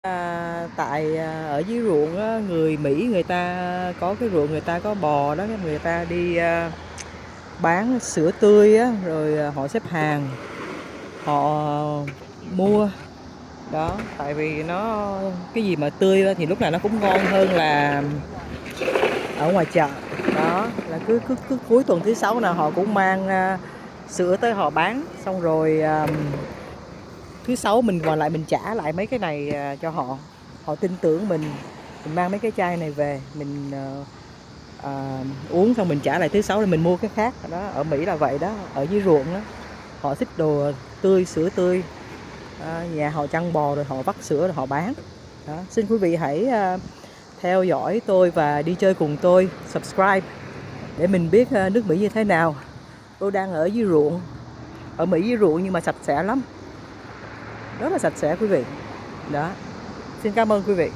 Ở dưới ruộng á, người Mỹ người ta có cái ruộng, người ta có bò đó, người ta đi bán sữa tươi á, rồi họ xếp hàng, họ mua đó. Tại vì cái gì mà tươi á thì lúc nào nó cũng ngon hơn là ở ngoài chợ. Đó là cứ cuối tuần thứ sáu nào họ cũng mang sữa tới họ bán, xong rồi thứ sáu mình còn lại mình trả lại mấy cái này cho họ. Họ tin tưởng mình mang mấy cái chai này về mình uống xong mình trả lại thứ sáu, thì mình mua cái khác đó. Ở Mỹ là vậy đó, ở dưới ruộng đó họ thích đồ tươi, sữa tươi. Nhà họ chăn bò rồi họ vắt sữa rồi họ bán đó. Xin quý vị hãy theo dõi tôi và đi chơi cùng tôi, subscribe để mình biết nước Mỹ như thế nào. Tôi đang ở dưới ruộng, ở Mỹ dưới ruộng nhưng mà sạch sẽ lắm, rất là sạch sẽ quý vị đó. Xin cảm ơn quý vị.